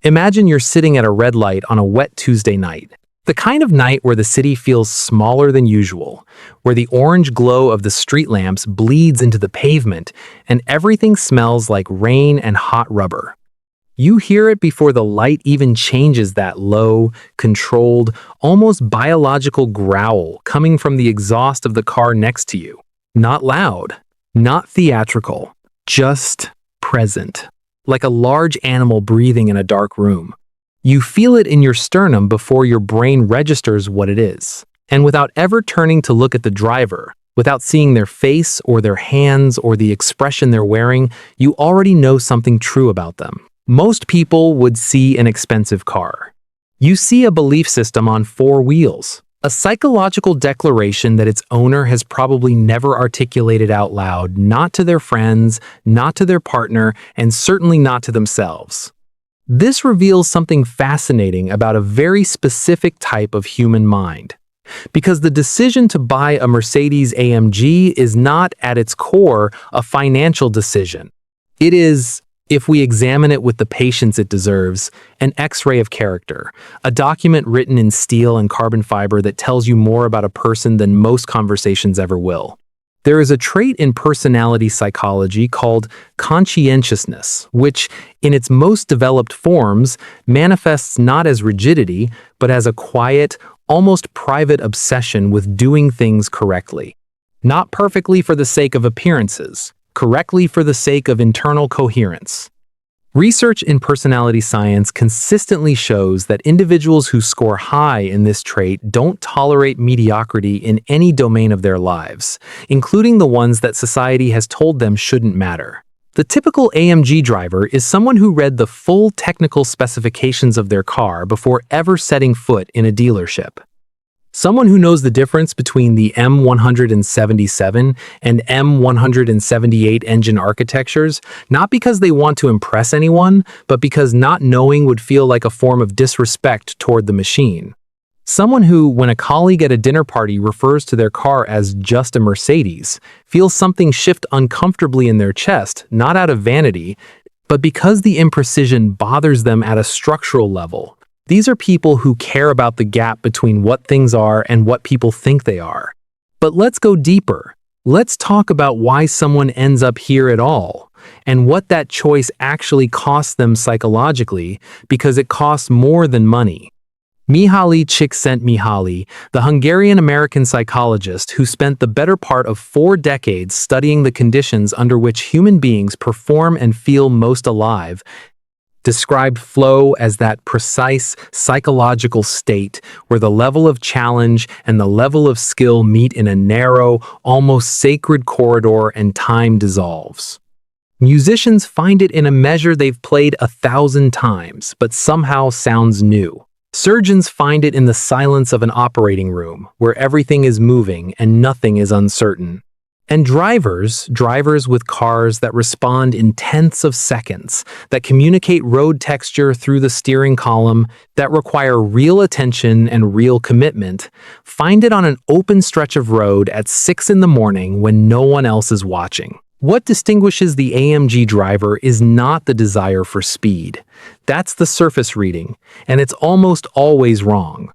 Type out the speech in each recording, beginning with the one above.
Imagine you're sitting at a red light on a wet Tuesday night. The kind of night where the city feels smaller than usual, where the orange glow of the street lamps bleeds into the pavement and everything smells like rain and hot rubber. You hear it before the light even changes, that low, controlled, almost biological growl coming from the exhaust of the car next to you. Not loud, not theatrical, just present, like a large animal breathing in a dark room. You feel it in your sternum before your brain registers what it is. And without ever turning to look at the driver, without seeing their face or their hands or the expression they're wearing, you already know something true about them. Most people would see an expensive car. You see a belief system on four wheels, a psychological declaration that its owner has probably never articulated out loud, not to their friends, not to their partner, and certainly not to themselves. This reveals something fascinating about a very specific type of human mind. Because the decision to buy a Mercedes AMG is not, at its core, a financial decision. It is, if we examine it with the patience it deserves, an X-ray of character, a document written in steel and carbon fiber that tells you more about a person than most conversations ever will. There is a trait in personality psychology called conscientiousness, which, in its most developed forms, manifests not as rigidity, but as a quiet, almost private obsession with doing things correctly. Not perfectly for the sake of appearances, correctly for the sake of internal coherence. Research in personality science consistently shows that individuals who score high in this trait don't tolerate mediocrity in any domain of their lives, including the ones that society has told them shouldn't matter. The typical AMG driver is someone who read the full technical specifications of their car before ever setting foot in a dealership. Someone who knows the difference between the M177 and M178 engine architectures, not because they want to impress anyone, but because not knowing would feel like a form of disrespect toward the machine. Someone who, when a colleague at a dinner party refers to their car as just a Mercedes, feels something shift uncomfortably in their chest, not out of vanity, but because the imprecision bothers them at a structural level. These are people who care about the gap between what things are and what people think they are. But let's go deeper. Let's talk about why someone ends up here at all, and what that choice actually costs them psychologically, because it costs more than money. Mihaly Csikszentmihalyi, the Hungarian-American psychologist who spent the better part of 4 decades studying the conditions under which human beings perform and feel most alive, described flow as that precise psychological state where the level of challenge and the level of skill meet in a narrow, almost sacred corridor and time dissolves. Musicians find it in a measure they've played 1,000 times, but somehow sounds new. Surgeons find it in the silence of an operating room, where everything is moving and nothing is uncertain. And drivers with cars that respond in tenths of seconds, that communicate road texture through the steering column, that require real attention and real commitment, find it on an open stretch of road at 6 in the morning when no one else is watching. What distinguishes the AMG driver is not the desire for speed. That's the surface reading, and it's almost always wrong.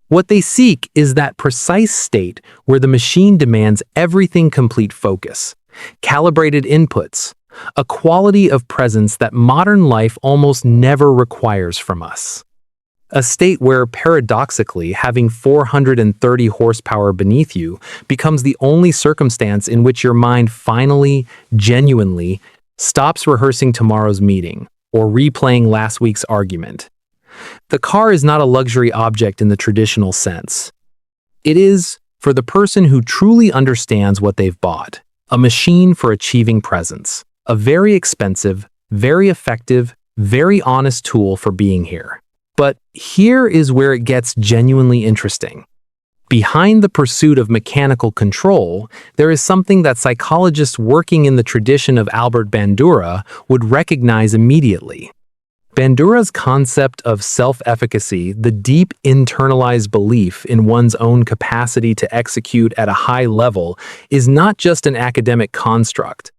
What they seek is that precise state where the machine demands everything complete focus, calibrated inputs, a quality of presence that modern life almost never requires from us. A state where, paradoxically, having 430 horsepower beneath you becomes the only circumstance in which your mind finally, genuinely, stops rehearsing tomorrow's meeting or replaying last week's argument. The car is not a luxury object in the traditional sense. It is, for the person who truly understands what they've bought, a machine for achieving presence, a very expensive, very effective, very honest tool for being here. But here is where it gets genuinely interesting. Behind the pursuit of mechanical control, there is something that psychologists working in the tradition of Albert Bandura would recognize immediately. Bandura's concept of self-efficacy, the deep internalized belief in one's own capacity to execute at a high level, is not just an academic construct.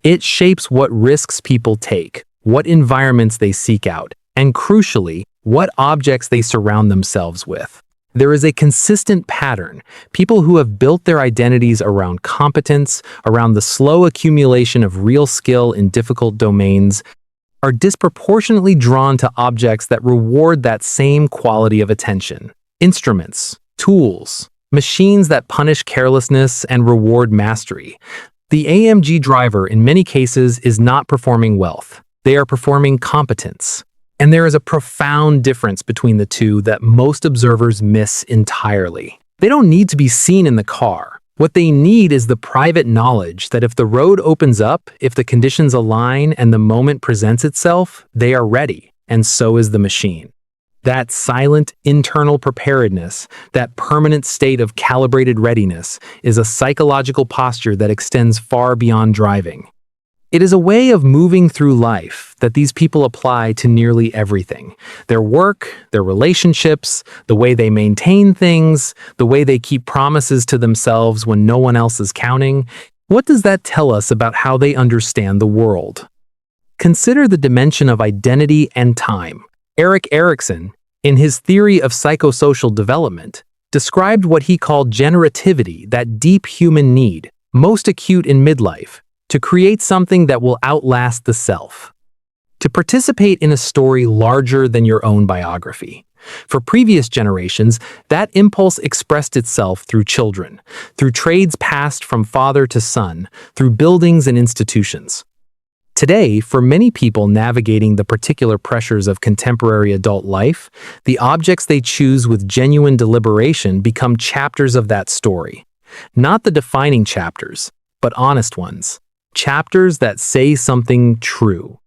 It shapes what risks people take, what environments they seek out, and crucially, what objects they surround themselves with. There is a consistent pattern. People who have built their identities around competence, around the slow accumulation of real skill in difficult domains, are disproportionately drawn to objects that reward that same quality of attention. Instruments, tools, machines that punish carelessness and reward mastery. The AMG driver, in many cases, is not performing wealth. They are performing competence. And there is a profound difference between the two that most observers miss entirely. They don't need to be seen in the car. What they need is the private knowledge that if the road opens up, if the conditions align and the moment presents itself, they are ready, and so is the machine. That silent internal preparedness, that permanent state of calibrated readiness, is a psychological posture that extends far beyond driving. It is a way of moving through life that these people apply to nearly everything. Their work, their relationships, the way they maintain things, the way they keep promises to themselves when no one else is counting. What does that tell us about how they understand the world? Consider the dimension of identity and time. Erik Erikson, in his theory of psychosocial development, described what he called generativity, that deep human need, most acute in midlife, to create something that will outlast the self. To participate in a story larger than your own biography. For previous generations, that impulse expressed itself through children, through trades passed from father to son, through buildings and institutions. Today, for many people navigating the particular pressures of contemporary adult life, the objects they choose with genuine deliberation become chapters of that story. Not the defining chapters, but honest ones. Chapters that say something true.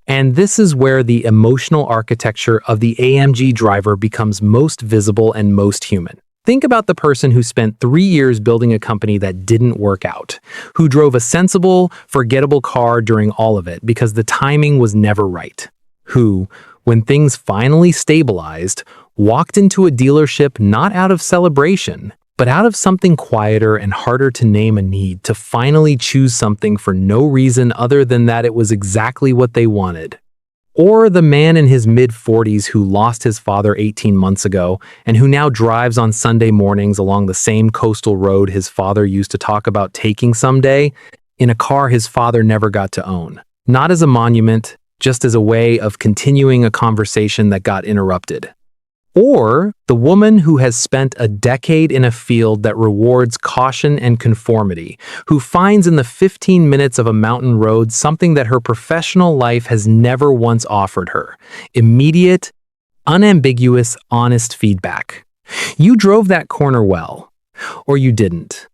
And this is where the emotional architecture of the AMG driver becomes most visible and most human. Think about the person who spent 3 years building a company that didn't work out, who drove a sensible, forgettable car during all of it because the timing was never right, who, when things finally stabilized, walked into a dealership not out of celebration, but out of something quieter and harder to name a need to finally choose something for no reason other than that it was exactly what they wanted. Or the man in his mid-40s who lost his father 18 months ago and who now drives on Sunday mornings along the same coastal road his father used to talk about taking someday, in a car his father never got to own. Not as a monument, just as a way of continuing a conversation that got interrupted. Or the woman who has spent a decade in a field that rewards caution and conformity, who finds in the 15 minutes of a mountain road something that her professional life has never once offered her: immediate, unambiguous, honest feedback. You drove that corner well, or you didn't.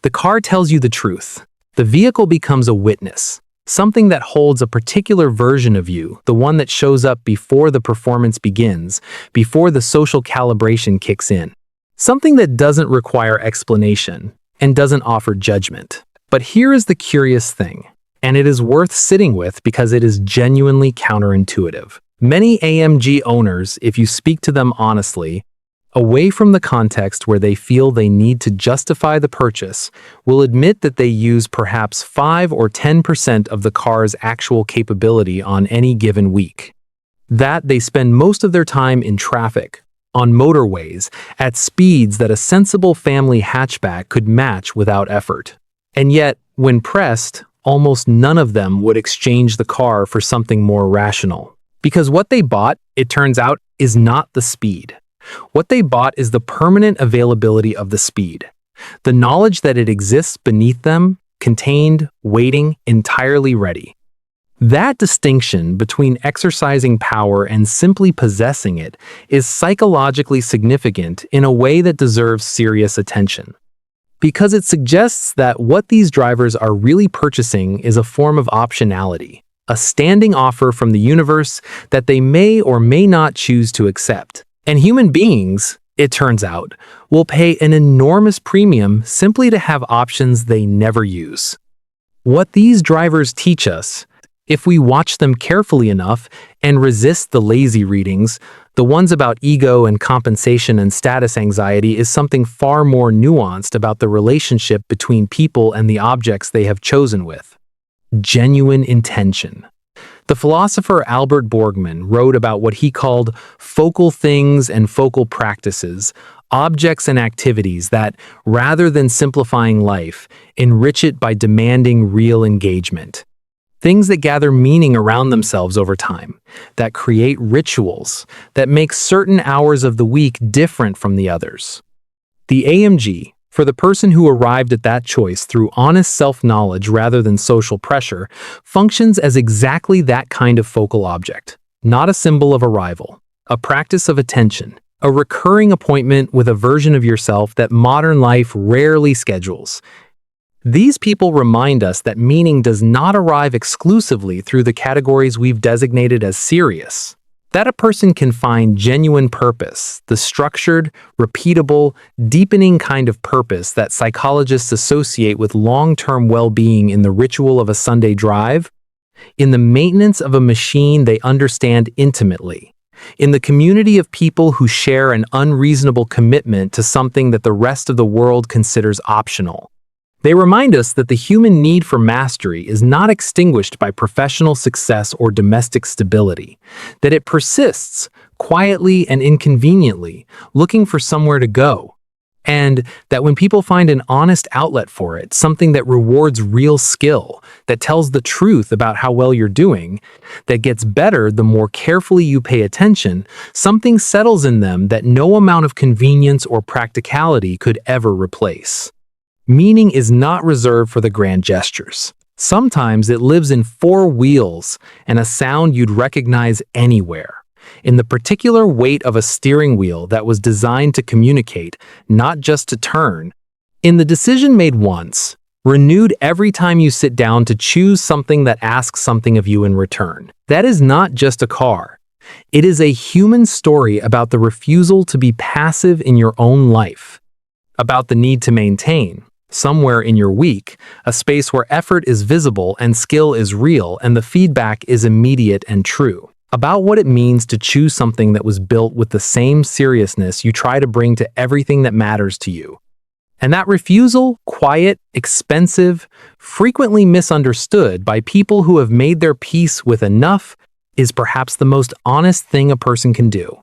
The car tells you the truth. The vehicle becomes a witness. Something that holds a particular version of you, the one that shows up before the performance begins, before the social calibration kicks in. Something that doesn't require explanation and doesn't offer judgment. But here is the curious thing, and it is worth sitting with because it is genuinely counterintuitive. Many AMG owners, if you speak to them honestly, away from the context where they feel they need to justify the purchase, will admit that they use perhaps 5 or 10% of the car's actual capability on any given week. That they spend most of their time in traffic, on motorways, at speeds that a sensible family hatchback could match without effort. And yet, when pressed, almost none of them would exchange the car for something more rational. Because what they bought, it turns out, is not the speed. What they bought is the permanent availability of the speed. The knowledge that it exists beneath them, contained, waiting, entirely ready. That distinction between exercising power and simply possessing it is psychologically significant in a way that deserves serious attention. Because it suggests that what these drivers are really purchasing is a form of optionality, a standing offer from the universe that they may or may not choose to accept. And human beings, it turns out, will pay an enormous premium simply to have options they never use. What these drivers teach us, if we watch them carefully enough and resist the lazy readings, the ones about ego and compensation and status anxiety, is something far more nuanced about the relationship between people and the objects they have chosen with. Genuine intention. The philosopher Albert Borgman wrote about what he called focal things and focal practices, objects and activities that, rather than simplifying life, enrich it by demanding real engagement. Things that gather meaning around themselves over time, that create rituals, that make certain hours of the week different from the others. The AMG, for the person who arrived at that choice through honest self-knowledge rather than social pressure, functions as exactly that kind of focal object, not a symbol of arrival, a practice of attention, a recurring appointment with a version of yourself that modern life rarely schedules. These people remind us that meaning does not arrive exclusively through the categories we've designated as serious. That a person can find genuine purpose, the structured, repeatable, deepening kind of purpose that psychologists associate with long-term well-being in the ritual of a Sunday drive, in the maintenance of a machine they understand intimately, in the community of people who share an unreasonable commitment to something that the rest of the world considers optional. They remind us that the human need for mastery is not extinguished by professional success or domestic stability, that it persists, quietly and inconveniently, looking for somewhere to go, and that when people find an honest outlet for it, something that rewards real skill, that tells the truth about how well you're doing, that gets better the more carefully you pay attention, something settles in them that no amount of convenience or practicality could ever replace. Meaning is not reserved for the grand gestures. Sometimes it lives in four wheels and a sound you'd recognize anywhere, in the particular weight of a steering wheel that was designed to communicate, not just to turn, in the decision made once, renewed every time you sit down to choose something that asks something of you in return. That is not just a car. It is a human story about the refusal to be passive in your own life, about the need to maintain, somewhere in your week, a space where effort is visible and skill is real and the feedback is immediate and true. About what it means to choose something that was built with the same seriousness you try to bring to everything that matters to you. And that refusal, quiet, expensive, frequently misunderstood by people who have made their peace with enough, is perhaps the most honest thing a person can do.